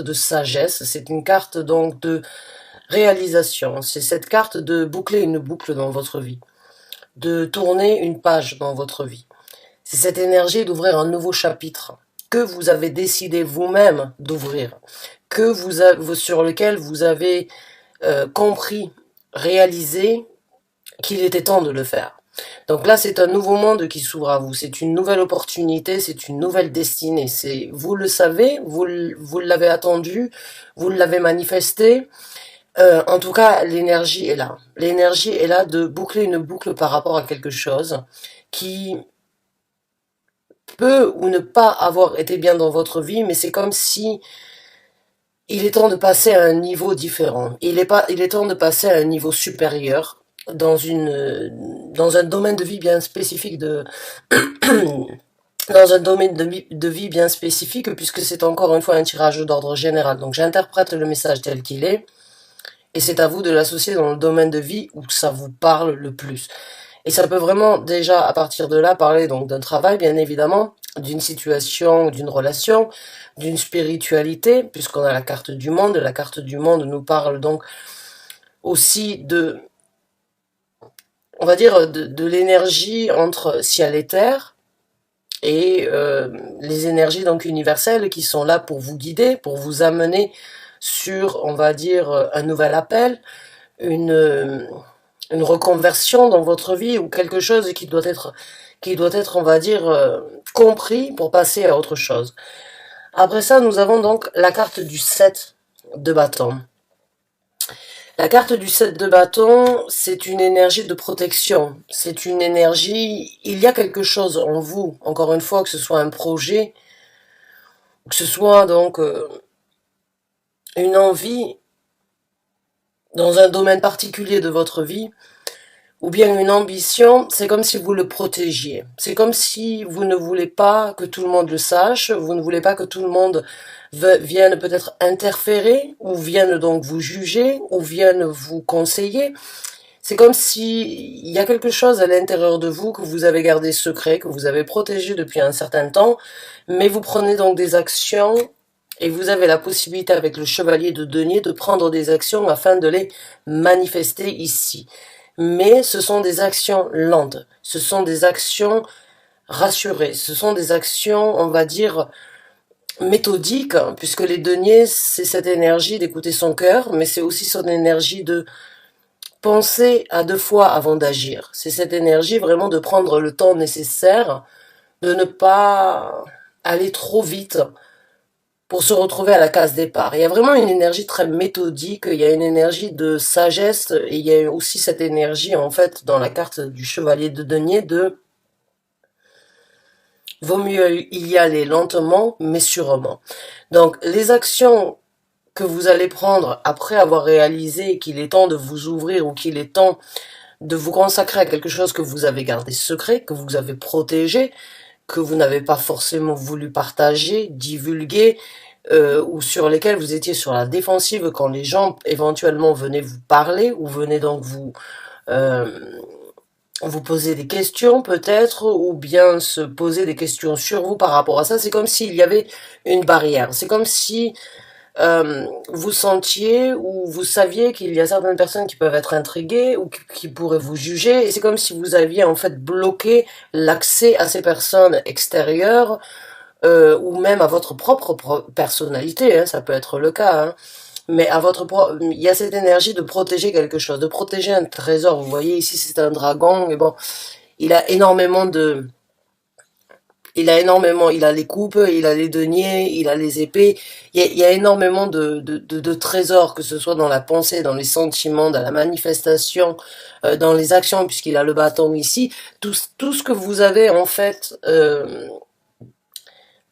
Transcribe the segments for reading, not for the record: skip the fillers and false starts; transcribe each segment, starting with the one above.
de sagesse, c'est une carte donc de réalisation. C'est cette carte de boucler une boucle dans votre vie, de tourner une page dans votre vie. C'est cette énergie d'ouvrir un nouveau chapitre que vous avez décidé vous-même d'ouvrir, sur lequel vous avez compris, réalisé qu'il était temps de le faire. Donc là, c'est un nouveau monde qui s'ouvre à vous. C'est une nouvelle opportunité, c'est une nouvelle destinée. Vous le savez, vous l'avez attendu, vous l'avez manifesté. En tout cas, l'énergie est là. L'énergie est là de boucler une boucle par rapport à quelque chose qui peut ou ne pas avoir été bien dans votre vie, mais c'est comme si il est temps de passer à un niveau différent. Il est temps de passer à un niveau supérieur dans un domaine de vie bien spécifique dans un domaine de vie bien spécifique, puisque c'est encore une fois un tirage d'ordre général. Donc j'interprète le message tel qu'il est, et c'est à vous de l'associer dans le domaine de vie où ça vous parle le plus. Et ça peut vraiment déjà à partir de là parler donc d'un travail bien évidemment, d'une situation, d'une relation, d'une spiritualité, puisqu'on a la carte du monde. La carte du monde nous parle donc aussi de, on va dire, de l'énergie entre ciel et terre, et les énergies donc universelles qui sont là pour vous guider, pour vous amener sur, on va dire, un nouvel appel, une, une reconversion dans votre vie ou quelque chose qui doit être, on va dire, compris pour passer à autre chose. Après ça, nous avons donc la carte du 7 de bâton. La carte du 7 de bâton, c'est une énergie de protection. C'est une énergie, il y a quelque chose en vous, encore une fois, que ce soit un projet, que ce soit donc une envie dans un domaine particulier de votre vie, ou bien une ambition, c'est comme si vous le protégiez. C'est comme si vous ne voulez pas que tout le monde le sache, vous ne voulez pas que tout le monde vienne peut-être interférer, ou vienne donc vous juger, ou vienne vous conseiller. C'est comme si il y a quelque chose à l'intérieur de vous que vous avez gardé secret, que vous avez protégé depuis un certain temps, mais vous prenez donc des actions et vous avez la possibilité avec le chevalier de denier de prendre des actions afin de les manifester ici. Mais ce sont des actions lentes, ce sont des actions rassurées, ce sont des actions, on va dire, méthodiques, puisque les deniers, c'est cette énergie d'écouter son cœur, mais c'est aussi son énergie de penser à deux fois avant d'agir. C'est cette énergie vraiment de prendre le temps nécessaire, de ne pas aller trop vite pour se retrouver à la case départ. Il y a vraiment une énergie très méthodique, il y a une énergie de sagesse, et il y a aussi cette énergie, en fait, dans la carte du chevalier de denier de vaut mieux y aller lentement, mais sûrement. Donc, les actions que vous allez prendre après avoir réalisé qu'il est temps de vous ouvrir ou qu'il est temps de vous consacrer à quelque chose que vous avez gardé secret, que vous avez protégé, que vous n'avez pas forcément voulu partager, divulguer, ou sur lesquels vous étiez sur la défensive quand les gens éventuellement venaient vous parler ou venaient donc vous poser des questions peut-être, ou bien se poser des questions sur vous par rapport à ça. C'est comme s'il y avait une barrière. C'est comme si vous sentiez ou vous saviez qu'il y a certaines personnes qui peuvent être intriguées ou qui pourraient vous juger, et c'est comme si vous aviez en fait bloqué l'accès à ces personnes extérieures, ou même à votre propre personnalité, hein, ça peut être le cas, hein, mais il y a cette énergie de protéger quelque chose, de protéger un trésor. Vous voyez ici c'est un dragon, mais bon, il a énormément de il a les coupes, il a les deniers, il a les épées. Il y a énormément de trésors, que ce soit dans la pensée, dans les sentiments, dans la manifestation, dans les actions, puisqu'il a le bâton ici. Tout ce que vous avez, en fait,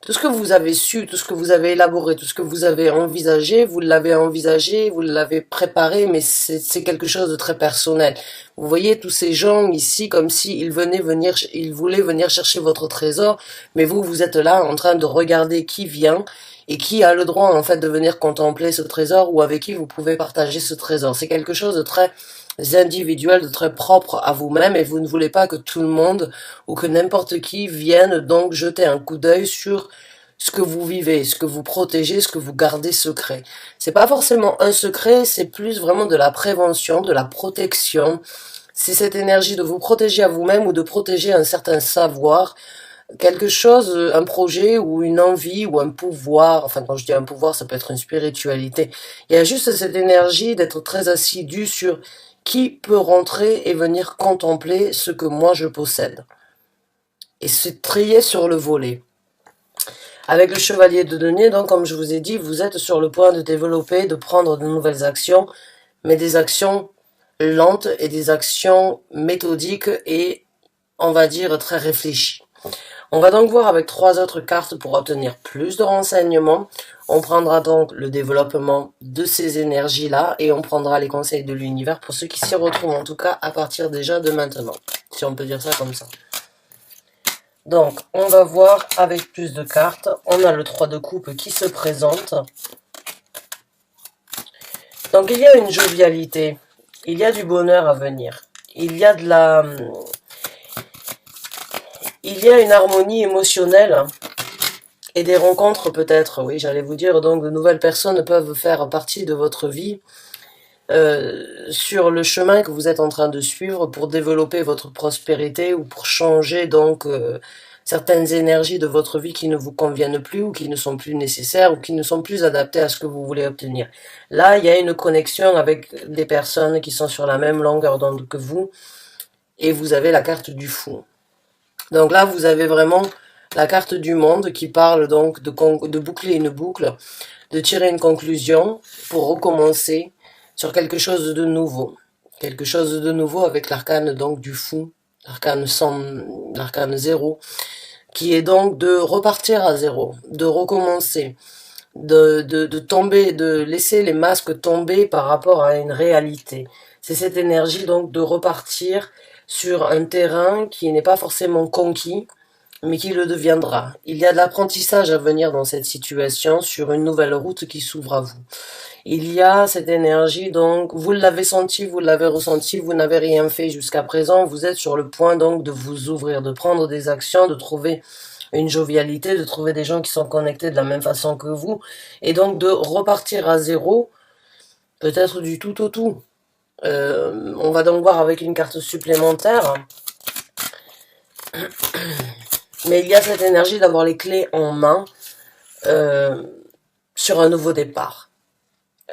tout ce que vous avez su, tout ce que vous avez élaboré, tout ce que vous avez envisagé, vous l'avez préparé, mais c'est quelque chose de très personnel. Vous voyez tous ces gens ici comme si ils voulaient venir chercher votre trésor, mais vous êtes là en train de regarder qui vient et qui a le droit en fait de venir contempler ce trésor, ou avec qui vous pouvez partager ce trésor. C'est quelque chose de très individuel, de très propre à vous-même, et vous ne voulez pas que tout le monde ou que n'importe qui vienne donc jeter un coup d'œil sur ce que vous vivez, ce que vous protégez, ce que vous gardez secret. C'est pas forcément un secret, c'est plus vraiment de la prévention, de la protection. C'est cette énergie de vous protéger à vous-même ou de protéger un certain savoir, quelque chose, un projet ou une envie ou un pouvoir. Enfin, quand je dis un pouvoir, ça peut être une spiritualité. Il y a juste cette énergie d'être très assidu sur qui peut rentrer et venir contempler ce que moi je possède. Et se trier sur le volet. Avec le chevalier de denier, donc, comme je vous ai dit, vous êtes sur le point de développer, de prendre de nouvelles actions, mais des actions lentes et des actions méthodiques et, on va dire, très réfléchies. On va donc voir avec 3 autres cartes pour obtenir plus de renseignements. On prendra donc le développement de ces énergies-là et on prendra les conseils de l'univers pour ceux qui s'y retrouvent, en tout cas à partir déjà de maintenant, si on peut dire ça comme ça. Donc, on va voir avec plus de cartes. On a le 3 de coupe qui se présente. Donc, il y a une jovialité. Il y a du bonheur à venir. Il y a une harmonie émotionnelle et des rencontres peut-être. Oui, j'allais vous dire, donc de nouvelles personnes peuvent faire partie de votre vie sur le chemin que vous êtes en train de suivre pour développer votre prospérité ou pour changer donc certaines énergies de votre vie qui ne vous conviennent plus ou qui ne sont plus nécessaires ou qui ne sont plus adaptées à ce que vous voulez obtenir. Là, il y a une connexion avec des personnes qui sont sur la même longueur d'onde que vous et vous avez la carte du fou. Donc là, vous avez vraiment la carte du monde qui parle donc de boucler une boucle, de tirer une conclusion pour recommencer sur quelque chose de nouveau. Quelque chose de nouveau avec l'arcane donc du fou, l'arcane 100, l'arcane 0, qui est donc de repartir à zéro, de recommencer, de tomber, de laisser les masques tomber par rapport à une réalité. C'est cette énergie donc de repartir sur un terrain qui n'est pas forcément conquis, mais qui le deviendra. Il y a de l'apprentissage à venir dans cette situation sur une nouvelle route qui s'ouvre à vous. Il y a cette énergie, donc, vous l'avez senti, vous l'avez ressenti, vous n'avez rien fait jusqu'à présent, vous êtes sur le point donc de vous ouvrir, de prendre des actions, de trouver une jovialité, de trouver des gens qui sont connectés de la même façon que vous, et donc de repartir à zéro, peut-être du tout au tout. On va donc voir avec une carte supplémentaire. Mais il y a cette énergie d'avoir les clés en main sur un nouveau départ.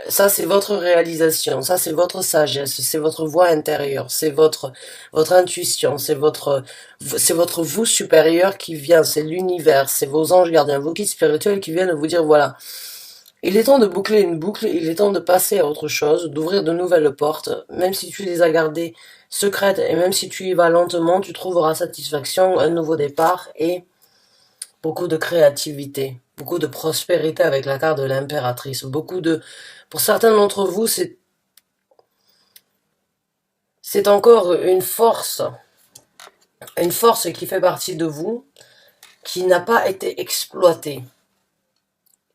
Ça, c'est votre réalisation, ça, c'est votre sagesse, c'est votre voix intérieure, c'est votre intuition, c'est votre vous supérieur qui vient, c'est l'univers, c'est vos anges gardiens, vos guides spirituels qui viennent vous dire, voilà, il est temps de boucler une boucle, il est temps de passer à autre chose, d'ouvrir de nouvelles portes, même si tu les as gardées secrètes et même si tu y vas lentement, tu trouveras satisfaction, un nouveau départ et beaucoup de créativité, beaucoup de prospérité avec la carte de l'impératrice, pour certains d'entre vous, c'est encore une force qui fait partie de vous, qui n'a pas été exploitée.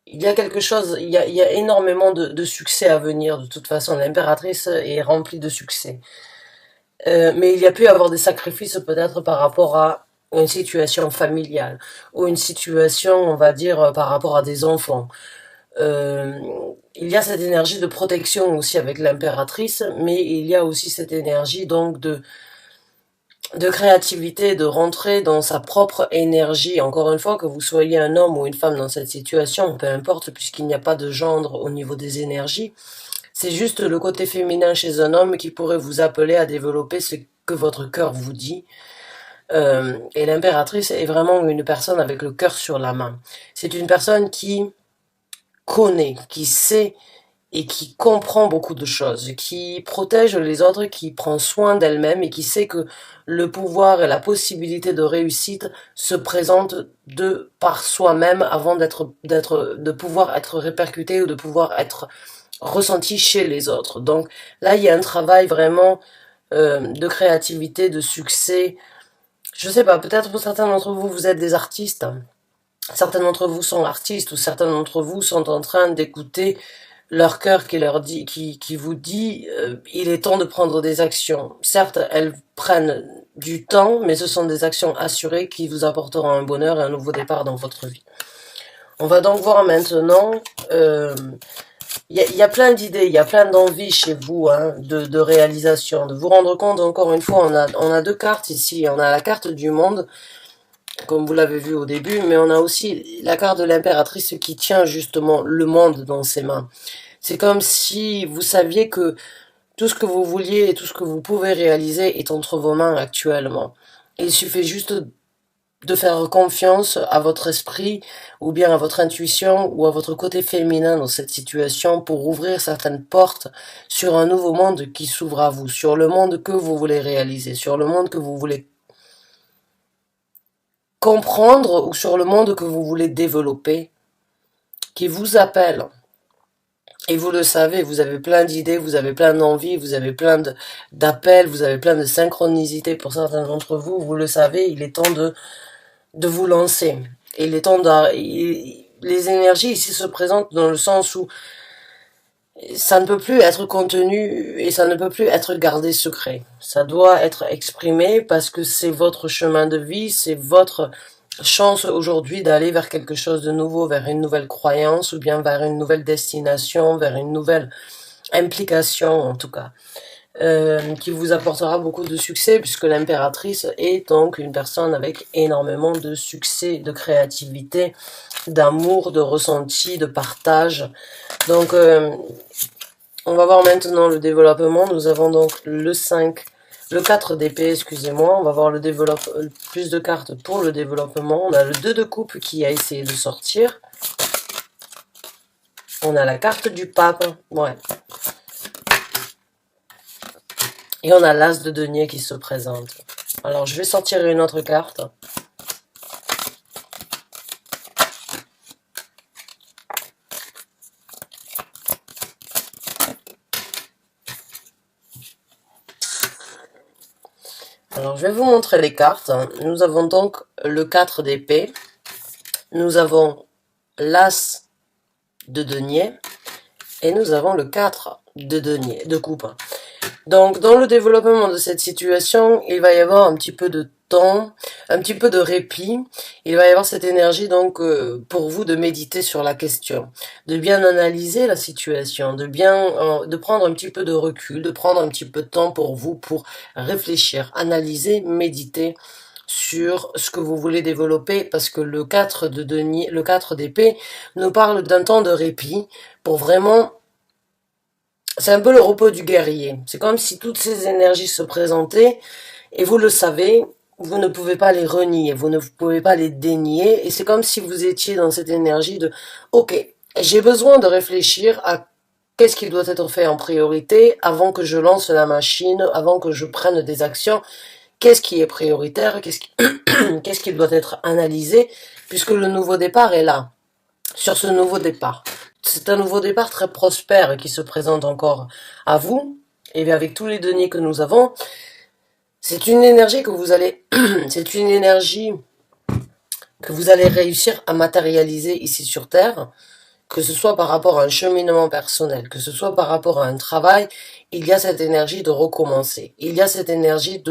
Il y a quelque chose, il y a énormément de succès à venir, de toute façon, l'impératrice est remplie de succès. Mais il y a pu y avoir des sacrifices peut-être par rapport à une situation familiale, ou une situation, on va dire, par rapport à des enfants. Il y a cette énergie de protection aussi avec l'impératrice, mais il y a aussi cette énergie donc de créativité, de rentrer dans sa propre énergie. Encore une fois, que vous soyez un homme ou une femme dans cette situation, peu importe, puisqu'il n'y a pas de gendre au niveau des énergies, c'est juste le côté féminin chez un homme qui pourrait vous appeler à développer ce que votre cœur vous dit. Et l'impératrice est vraiment une personne avec le cœur sur la main. C'est une personne qui connaît, qui sait et qui comprend beaucoup de choses, qui protège les autres, qui prend soin d'elle-même et qui sait que le pouvoir et la possibilité de réussite se présentent de par soi-même avant de pouvoir être répercuté ou de pouvoir être ressenti chez les autres. Donc là, il y a un travail vraiment de créativité, de succès. Je sais pas, peut-être pour certains d'entre vous, vous êtes des artistes. Certains d'entre vous sont artistes ou certains d'entre vous sont en train d'écouter leur cœur qui leur dit, qui vous dit, il est temps de prendre des actions. Certes, elles prennent du temps, mais ce sont des actions assurées qui vous apporteront un bonheur et un nouveau départ dans votre vie. On va donc voir maintenant, y a plein d'idées, il y a plein d'envies chez vous, hein, de réalisation, de vous rendre compte, encore une fois, on a deux cartes ici, on a la carte du monde, comme vous l'avez vu au début, mais on a aussi la carte de l'impératrice qui tient justement le monde dans ses mains. C'est comme si vous saviez que tout ce que vous vouliez et tout ce que vous pouvez réaliser est entre vos mains actuellement. Il suffit juste de faire confiance à votre esprit ou bien à votre intuition ou à votre côté féminin dans cette situation pour ouvrir certaines portes sur un nouveau monde qui s'ouvre à vous, sur le monde que vous voulez réaliser, sur le monde que vous voulez comprendre ou sur le monde que vous voulez développer, qui vous appelle. Et vous le savez, vous avez plein d'idées, vous avez plein d'envies, vous avez plein d'appels, vous avez plein de synchronicité pour certains d'entre vous, vous le savez, il est temps de vous lancer. Et il est temps les énergies ici se présentent dans le sens où ça ne peut plus être contenu et ça ne peut plus être gardé secret. Ça doit être exprimé parce que c'est votre chemin de vie, c'est votre chance aujourd'hui d'aller vers quelque chose de nouveau, vers une nouvelle croyance ou bien vers une nouvelle destination, vers une nouvelle implication en tout cas. Qui vous apportera beaucoup de succès puisque l'impératrice est donc une personne avec énormément de succès, de créativité, d'amour, de ressenti, de partage. Donc on va voir maintenant le développement. Nous avons donc le 4 d'épée, excusez-moi. On va voir plus de cartes pour le développement. On a le 2 de coupe qui a essayé de sortir. On a la carte du pape. Ouais. Et on a l'as de denier qui se présente. Alors, je vais sortir une autre carte. Alors, je vais vous montrer les cartes. Nous avons donc le 4 d'épée. Nous avons l'as de denier. Et nous avons le 4 de denier, de coupe. Donc, dans le développement de cette situation, il va y avoir un petit peu de temps, un petit peu de répit. Il va y avoir cette énergie, donc, pour vous de méditer sur la question, de bien analyser la situation, de prendre un petit peu de recul, de prendre un petit peu de temps pour vous, pour réfléchir, analyser, méditer sur ce que vous voulez développer, parce que le 4 de denier, le 4 d'épée nous parle d'un temps de répit pour vraiment. C'est un peu le repos du guerrier. C'est comme si toutes ces énergies se présentaient, et vous le savez, vous ne pouvez pas les renier, vous ne pouvez pas les dénier, et c'est comme si vous étiez dans cette énergie de « Ok, j'ai besoin de réfléchir à qu'est-ce qui doit être fait en priorité avant que je lance la machine, avant que je prenne des actions, qu'est-ce qui est prioritaire, qu'est-ce qui doit être analysé, puisque le nouveau départ est là, sur ce nouveau départ. » C'est un nouveau départ très prospère qui se présente encore à vous, et avec tous les deniers que nous avons, c'est une énergie que vous allez, c'est une énergie que vous allez réussir à matérialiser ici sur Terre, que ce soit par rapport à un cheminement personnel, que ce soit par rapport à un travail, il y a cette énergie de recommencer, il y a cette énergie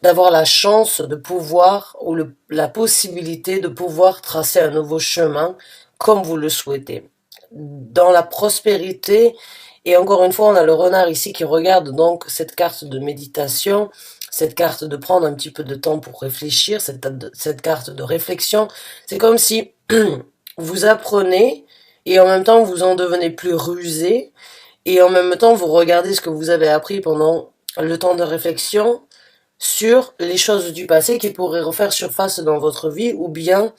d'avoir la chance de pouvoir, ou la possibilité de pouvoir tracer un nouveau chemin comme vous le souhaitez. Dans la prospérité, et encore une fois, on a le renard ici qui regarde donc cette carte de méditation, cette carte de prendre un petit peu de temps pour réfléchir, cette carte de réflexion. C'est comme si vous apprenez, et en même temps vous en devenez plus rusé, et en même temps vous regardez ce que vous avez appris pendant le temps de réflexion sur les choses du passé qui pourraient refaire surface dans votre vie, ou bien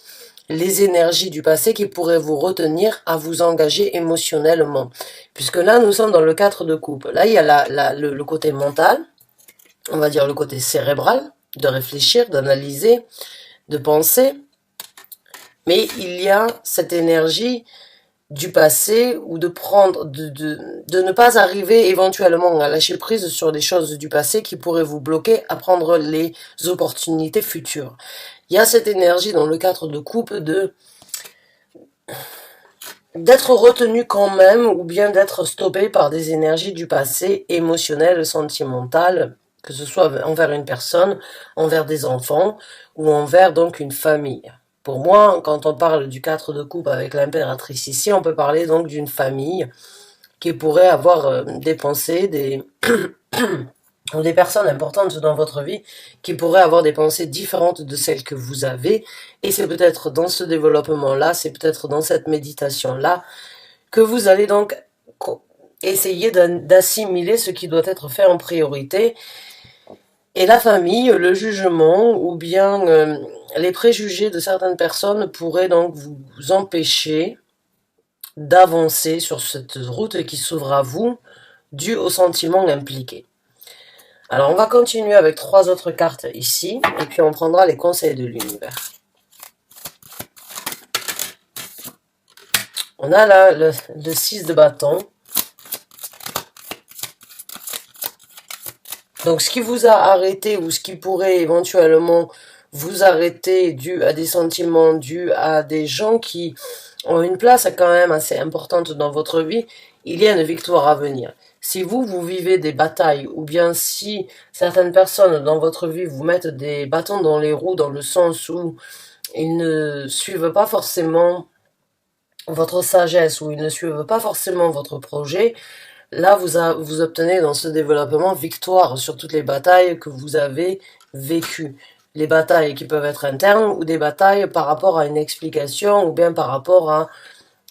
les énergies du passé qui pourraient vous retenir à vous engager émotionnellement. Puisque là, nous sommes dans le 4 de coupe. Là, il y a le côté mental, on va dire le côté cérébral, de réfléchir, d'analyser, de penser. Mais il y a cette énergie du passé, ou de ne pas arriver éventuellement à lâcher prise sur les choses du passé qui pourraient vous bloquer à prendre les opportunités futures. Il y a cette énergie dans le 4 de coupe d'être retenu quand même, ou bien d'être stoppé par des énergies du passé, émotionnelles, sentimentales, que ce soit envers une personne, envers des enfants, ou envers donc une famille. Pour moi, quand on parle du 4 de coupe avec l'impératrice ici, on peut parler donc d'une famille qui pourrait avoir des pensées, ou des personnes importantes dans votre vie qui pourraient avoir des pensées différentes de celles que vous avez. Et c'est peut-être dans ce développement-là, c'est peut-être dans cette méditation-là que vous allez donc essayer d'assimiler ce qui doit être fait en priorité. Et la famille, le jugement ou bien les préjugés de certaines personnes pourraient donc vous empêcher d'avancer sur cette route qui s'ouvre à vous, due aux sentiments impliqués. Alors on va continuer avec 3 autres cartes ici, et puis on prendra les conseils de l'univers. On a là le 6 de bâton. Donc ce qui vous a arrêté ou ce qui pourrait éventuellement vous arrêter dû à des sentiments, dû à des gens qui ont une place quand même assez importante dans votre vie, il y a une victoire à venir. Si vous vivez des batailles, ou bien si certaines personnes dans votre vie vous mettent des bâtons dans les roues, dans le sens où ils ne suivent pas forcément votre sagesse, ou ils ne suivent pas forcément votre projet, là vous obtenez dans ce développement victoire sur toutes les batailles que vous avez vécues. Les batailles qui peuvent être internes, ou des batailles par rapport à une explication, ou bien par rapport à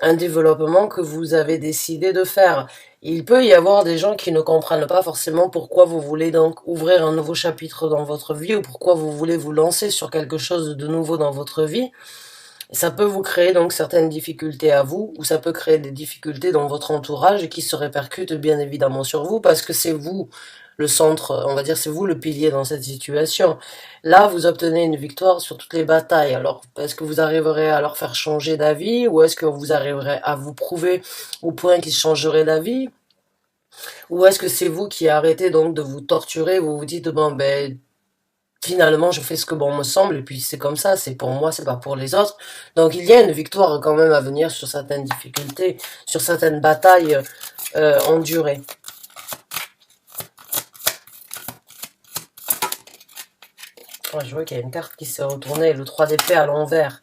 un développement que vous avez décidé de faire. Il peut y avoir des gens qui ne comprennent pas forcément pourquoi vous voulez donc ouvrir un nouveau chapitre dans votre vie, ou pourquoi vous voulez vous lancer sur quelque chose de nouveau dans votre vie. Ça peut vous créer donc certaines difficultés à vous, ou ça peut créer des difficultés dans votre entourage qui se répercutent bien évidemment sur vous, parce que c'est vous le centre, on va dire c'est vous le pilier dans cette situation. Là, vous obtenez une victoire sur toutes les batailles. Alors, est-ce que vous arriverez à leur faire changer d'avis, ou est-ce que vous arriverez à vous prouver au point qu'ils changeraient d'avis? Ou est-ce que c'est vous qui arrêtez donc de vous torturer, vous vous dites, bon ben, finalement, je fais ce que bon me semble, et puis c'est comme ça, c'est pour moi, c'est pas pour les autres. Donc il y a une victoire quand même à venir sur certaines difficultés, sur certaines batailles endurées. Oh, je vois qu'il y a une carte qui s'est retournée, le 3 d'épée à l'envers.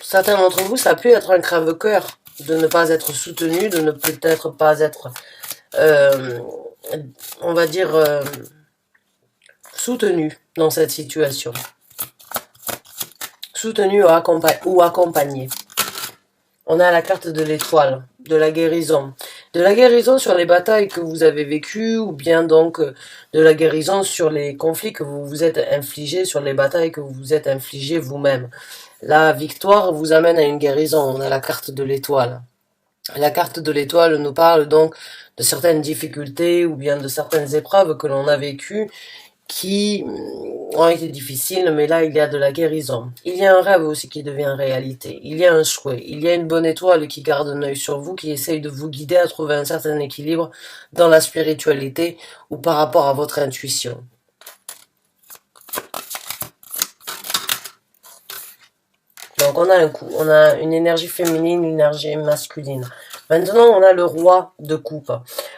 Certains d'entre vous, ça a pu être un crève-cœur de ne pas être soutenu, de ne peut-être pas être, on va dire, soutenu dans cette situation. Soutenu ou accompagné. On a la carte de l'étoile, de la guérison. De la guérison sur les batailles que vous avez vécues, ou bien donc de la guérison sur les conflits que vous vous êtes infligés, sur les batailles que vous vous êtes infligés vous-même. La victoire vous amène à une guérison. On a la carte de l'étoile. La carte de l'étoile nous parle donc de certaines difficultés, ou bien de certaines épreuves que l'on a vécues, qui ont été difficiles, mais là il y a de la guérison. Il y a un rêve aussi qui devient réalité, il y a un souhait, il y a une bonne étoile qui garde un œil sur vous, qui essaye de vous guider à trouver un certain équilibre dans la spiritualité ou par rapport à votre intuition. Donc on a un coup, on a une énergie féminine, une énergie masculine. Maintenant, on a le roi de coupe.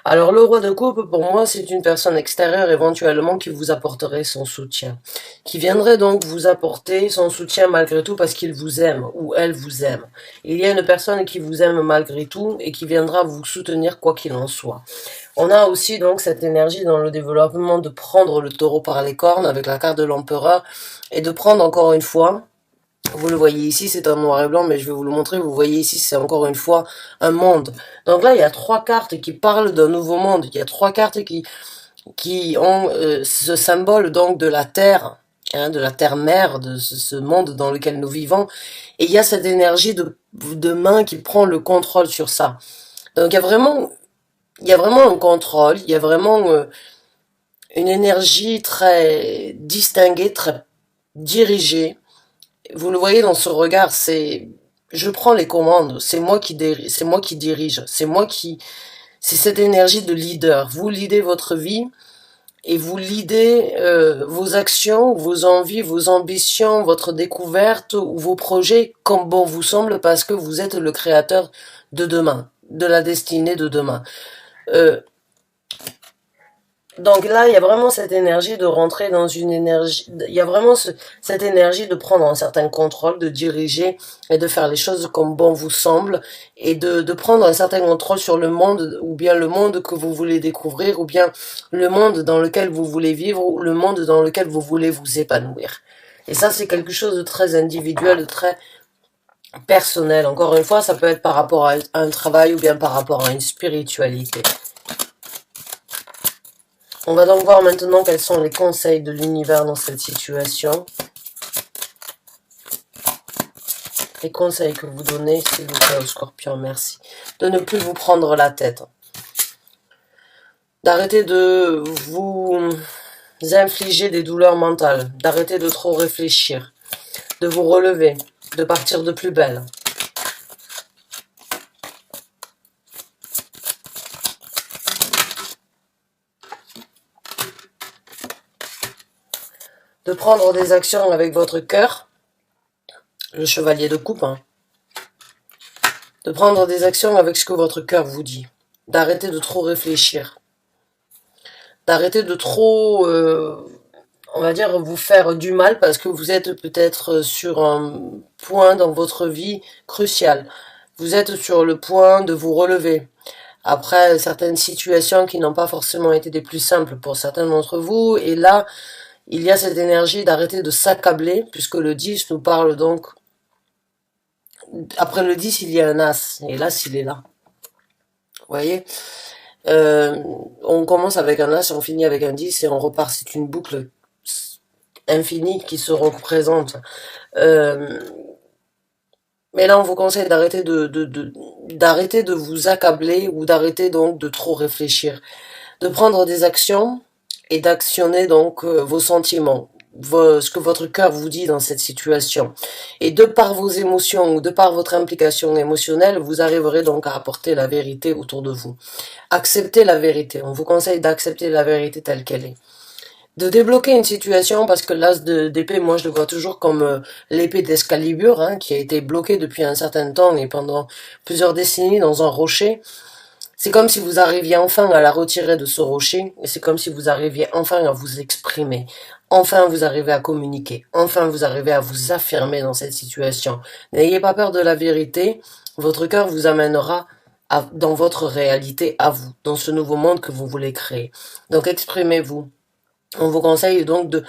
Alors, le roi de coupe, pour moi, c'est une personne extérieure éventuellement qui vous apporterait son soutien. Qui viendrait donc vous apporter son soutien malgré tout parce qu'il vous aime ou elle vous aime. Il y a une personne qui vous aime malgré tout et qui viendra vous soutenir quoi qu'il en soit. On a aussi donc cette énergie dans le développement de prendre le taureau par les cornes avec la carte de l'empereur et de prendre encore une fois. Vous le voyez ici, c'est un noir et blanc, mais je vais vous le montrer. Vous voyez ici, c'est encore une fois un monde. Donc là, il y a 3 cartes qui parlent d'un nouveau monde. Il y a 3 cartes qui ont ce symbole donc de la terre, hein, de la terre-mère, de ce monde dans lequel nous vivons. Et il y a cette énergie de main qui prend le contrôle sur ça. Donc il y a vraiment un contrôle, il y a vraiment une énergie très distinguée, très dirigée. Vous le voyez dans ce regard, c'est je prends les commandes, c'est moi qui dirige, c'est cette énergie de leader. Vous leadez votre vie et vous leadez vos actions, vos envies, vos ambitions, votre découverte ou vos projets comme bon vous semble parce que vous êtes le créateur de demain, de la destinée de demain. Donc là, il y a vraiment cette énergie de rentrer dans une énergie, il y a vraiment cette énergie de prendre un certain contrôle, de diriger et de faire les choses comme bon vous semble et de prendre un certain contrôle sur le monde ou bien le monde que vous voulez découvrir ou bien le monde dans lequel vous voulez vivre ou le monde dans lequel vous voulez vous épanouir. Et ça, c'est quelque chose de très individuel, de très personnel. Encore une fois, ça peut être par rapport à un travail ou bien par rapport à une spiritualité. On va donc voir maintenant quels sont les conseils de l'univers dans cette situation. Les conseils que vous donnez, s'il vous plaît, au Scorpion, merci. De ne plus vous prendre la tête. D'arrêter de vous infliger des douleurs mentales. D'arrêter de trop réfléchir. De vous relever. De partir de plus belle. De prendre des actions avec votre cœur. Le chevalier de coupe, hein. De prendre des actions avec ce que votre cœur vous dit. D'arrêter de trop réfléchir. D'arrêter de trop, on va dire, vous faire du mal parce que vous êtes peut-être sur un point dans votre vie crucial. Vous êtes sur le point de vous relever. Après certaines situations qui n'ont pas forcément été des plus simples pour certains d'entre vous. Et là, il y a cette énergie d'arrêter de s'accabler puisque le 10 nous parle donc. Après le 10, il y a un As. Et l'As, il est là. Vous voyez, on commence avec un As, on finit avec un 10 et on repart. C'est une boucle infinie qui se représente. Mais là, on vous conseille d'arrêter d'arrêter de vous accabler ou d'arrêter donc de trop réfléchir. De prendre des actions et d'actionner donc vos sentiments. Ce que votre cœur vous dit dans cette situation. Et de par vos émotions ou de par votre implication émotionnelle, vous arriverez donc à apporter la vérité autour de vous. Acceptez la vérité. On vous conseille d'accepter la vérité telle qu'elle est. De débloquer une situation, parce que l'as d'épée, moi je le vois toujours comme l'épée d'Excalibur, hein, qui a été bloquée depuis un certain temps et pendant plusieurs décennies dans un rocher. C'est comme si vous arriviez enfin à la retirer de ce rocher, et c'est comme si vous arriviez enfin à vous exprimer. Enfin, vous arrivez à communiquer. Enfin, vous arrivez à vous affirmer dans cette situation. N'ayez pas peur de la vérité. Votre cœur vous amènera dans votre réalité à vous, dans ce nouveau monde que vous voulez créer. Donc, exprimez-vous. On vous conseille donc de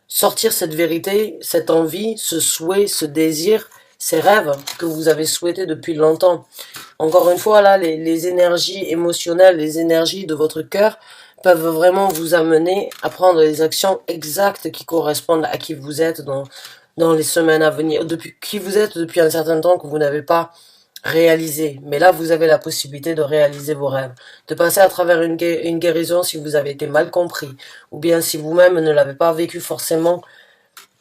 sortir cette vérité, cette envie, ce souhait, ce désir, ces rêves que vous avez souhaités depuis longtemps. Encore une fois, là, les énergies émotionnelles, les énergies de votre cœur peuvent vraiment vous amener à prendre les actions exactes qui correspondent à qui vous êtes dans les semaines à venir, depuis qui vous êtes depuis un certain temps que vous n'avez pas réalisé. Mais là, vous avez la possibilité de réaliser vos rêves, de passer à travers une guérison si vous avez été mal compris, ou bien si vous-même ne l'avez pas vécu forcément,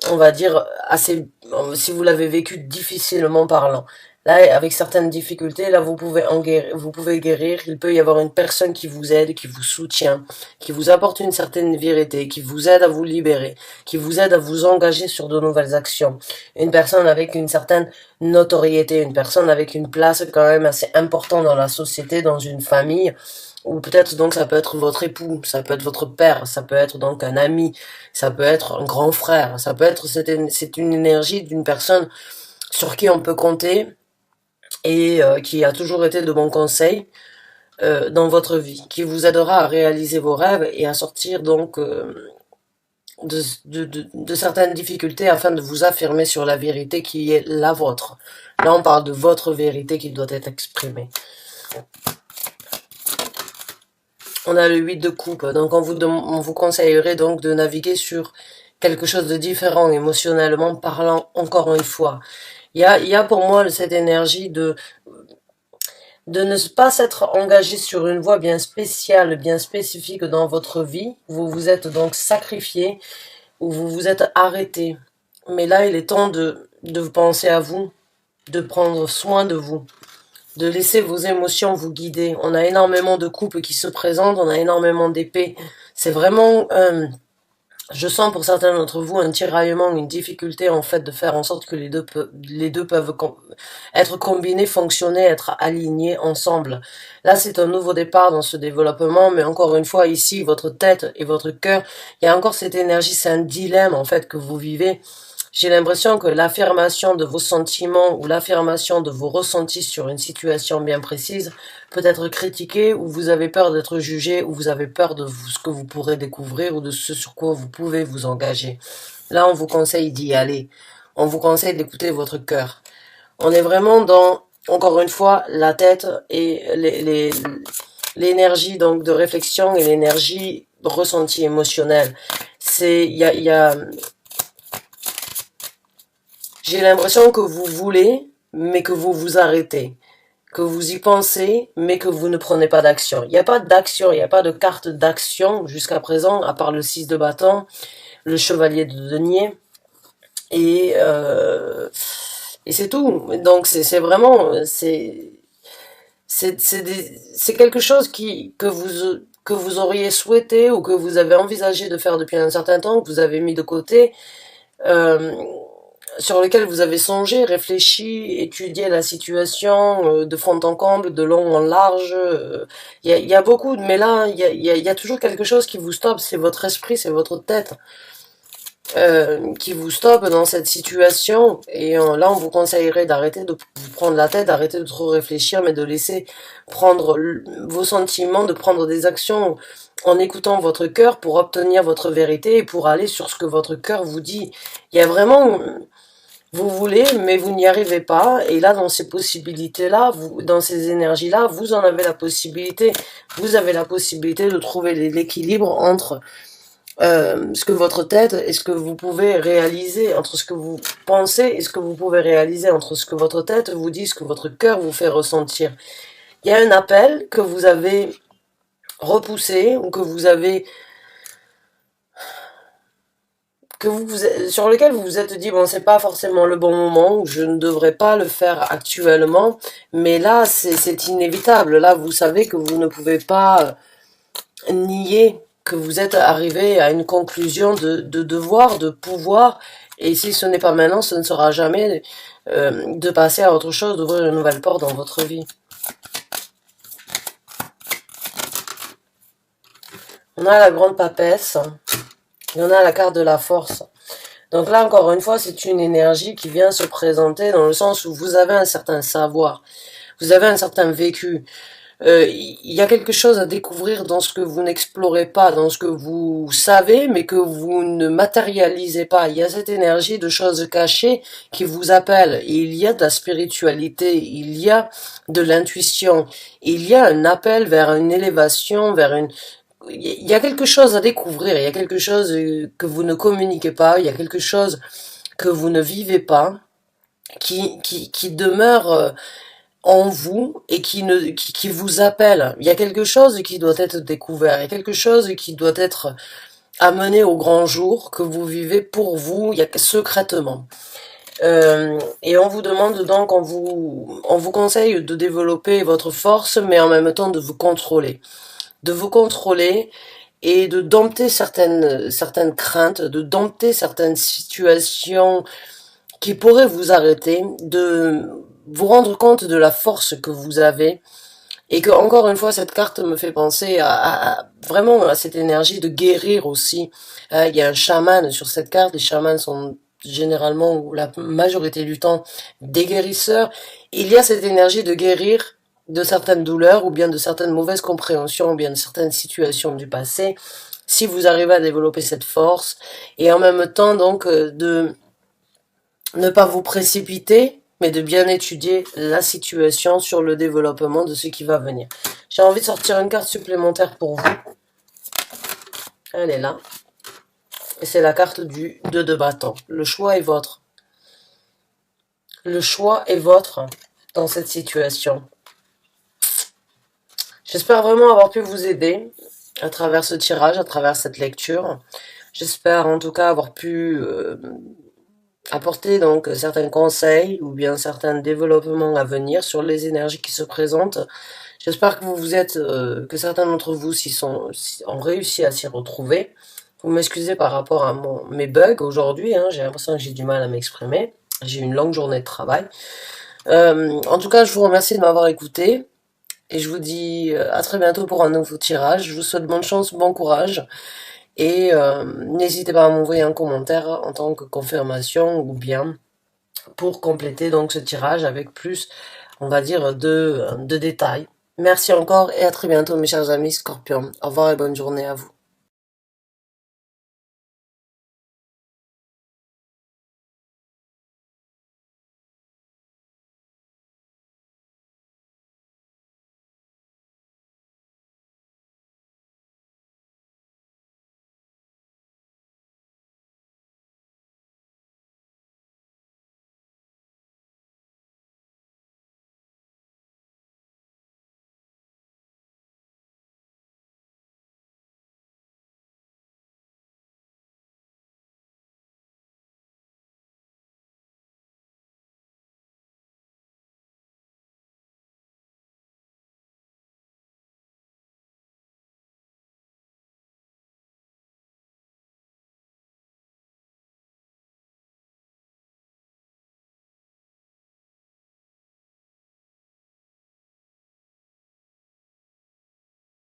on va dire, assez, si vous l'avez vécu difficilement parlant. Là, avec certaines difficultés, là, vous pouvez guérir. Il peut y avoir une personne qui vous aide, qui vous soutient, qui vous apporte une certaine vérité, qui vous aide à vous libérer, qui vous aide à vous engager sur de nouvelles actions. Une personne avec une certaine notoriété, une personne avec une place quand même assez importante dans la société, dans une famille, ou peut-être donc ça peut être votre époux, ça peut être votre père, ça peut être donc un ami, ça peut être un grand frère, ça peut être c'est une énergie d'une personne sur qui on peut compter et qui a toujours été de bons conseils dans votre vie, qui vous aidera à réaliser vos rêves et à sortir donc de certaines difficultés afin de vous affirmer sur la vérité qui est la vôtre. Là, on parle de votre vérité qui doit être exprimée. On a le 8 de coupe, donc on vous conseillerait donc de naviguer sur quelque chose de différent émotionnellement parlant encore une fois. Il y a pour moi cette énergie de ne pas s'être engagé sur une voie bien spéciale, bien spécifique dans votre vie. Vous vous êtes donc sacrifié ou vous vous êtes arrêté. Mais là, il est temps de penser à vous, de prendre soin de vous, de laisser vos émotions vous guider. On a énormément de couples qui se présentent, on a énormément d'épées. C'est vraiment Je sens pour certains d'entre vous un tiraillement, une difficulté en fait de faire en sorte que les deux peuvent être combinés, fonctionner, être alignés ensemble. Là, c'est un nouveau départ dans ce développement, mais encore une fois, ici, votre tête et votre cœur, il y a encore cette énergie, c'est un dilemme en fait que vous vivez. J'ai l'impression que l'affirmation de vos sentiments ou l'affirmation de vos ressentis sur une situation bien précise peut être critiquée, ou vous avez peur d'être jugé, ou vous avez peur de ce que vous pourrez découvrir ou de ce sur quoi vous pouvez vous engager. Là, on vous conseille d'y aller. On vous conseille d'écouter votre cœur. On est vraiment dans, encore une fois, la tête et l'énergie donc de réflexion et l'énergie ressentie émotionnelle. J'ai l'impression que vous voulez, mais que vous vous arrêtez. Que vous y pensez, mais que vous ne prenez pas d'action. Il n'y a pas d'action, il n'y a pas de carte d'action jusqu'à présent, à part le 6 de bâton, le chevalier de denier, et, euh, et c'est tout. Donc c'est vraiment, c'est quelque chose que vous auriez souhaité ou que vous avez envisagé de faire depuis un certain temps, que vous avez mis de côté, euh, sur lequel vous avez songé, réfléchi, étudié la situation de fond en comble, de long en large. Il y a beaucoup, mais là, il y a toujours quelque chose qui vous stoppe. C'est votre esprit, c'est votre tête qui vous stoppe dans cette situation. Et là, on vous conseillerait d'arrêter de vous prendre la tête, d'arrêter de trop réfléchir, mais de laisser prendre vos sentiments, de prendre des actions en écoutant votre cœur pour obtenir votre vérité et pour aller sur ce que votre cœur vous dit. Il y a vraiment vous voulez, mais vous n'y arrivez pas. Et là, dans ces possibilités-là, dans ces énergies-là, vous en avez la possibilité. Vous avez la possibilité de trouver l'équilibre entre ce que votre tête et ce que vous pouvez réaliser, entre ce que vous pensez et ce que vous pouvez réaliser, entre ce que votre tête vous dit, ce que votre cœur vous fait ressentir. Il y a un appel que vous avez repoussé ou que vous avez sur lequel vous vous êtes dit bon c'est pas forcément le bon moment ou je ne devrais pas le faire actuellement, mais là c'est inévitable. Là vous savez que vous ne pouvez pas nier que vous êtes arrivé à une conclusion de devoir, de pouvoir, et si ce n'est pas maintenant, ce ne sera jamais de passer à autre chose, d'ouvrir une nouvelle porte dans votre vie. On a la grande papesse, et on a la carte de la force. Donc là, encore une fois, c'est une énergie qui vient se présenter dans le sens où vous avez un certain savoir, vous avez un certain vécu. Il y a quelque chose à découvrir dans ce que vous n'explorez pas, dans ce que vous savez, mais que vous ne matérialisez pas. Il y a cette énergie de choses cachées qui vous appelle. Il y a de la spiritualité, il y a de l'intuition, il y a un appel vers une élévation, vers une... Il y a quelque chose à découvrir, il y a quelque chose que vous ne communiquez pas, il y a quelque chose que vous ne vivez pas, qui demeure en vous et qui vous appelle. Il y a quelque chose qui doit être découvert, il y a quelque chose qui doit être amené au grand jour que vous vivez pour vous, il y a secrètement. Et on vous demande donc, on vous conseille de développer votre force, mais en même temps de vous contrôler. De vous contrôler et de dompter certaines craintes, de dompter certaines situations qui pourraient vous arrêter, de vous rendre compte de la force que vous avez, et que encore une fois cette carte me fait penser vraiment à cette énergie de guérir aussi. Il y a un chaman sur cette carte, les chamans sont généralement ou la majorité du temps des guérisseurs. Il y a cette énergie de guérir de certaines douleurs ou bien de certaines mauvaises compréhensions ou bien de certaines situations du passé, si vous arrivez à développer cette force, et en même temps donc de ne pas vous précipiter, mais de bien étudier la situation sur le développement de ce qui va venir. J'ai envie de sortir une carte supplémentaire pour vous. Elle est là. Et c'est la carte du 2 de bâton. Le choix est vôtre. Le choix est vôtre dans cette situation. J'espère vraiment avoir pu vous aider à travers ce tirage, à travers cette lecture. J'espère en tout cas avoir pu apporter donc certains conseils ou bien certains développements à venir sur les énergies qui se présentent. J'espère que vous êtes, que certains d'entre vous ont réussi à s'y retrouver. Vous m'excusez par rapport à mes bugs aujourd'hui, hein, j'ai l'impression que j'ai du mal à m'exprimer. J'ai eu une longue journée de travail. En tout cas, je vous remercie de m'avoir écouté. Et je vous dis à très bientôt pour un nouveau tirage. Je vous souhaite bonne chance, bon courage. Et n'hésitez pas à m'envoyer un commentaire en tant que confirmation ou bien pour compléter donc ce tirage avec plus, on va dire, de détails. Merci encore et à très bientôt mes chers amis Scorpions. Au revoir et bonne journée à vous.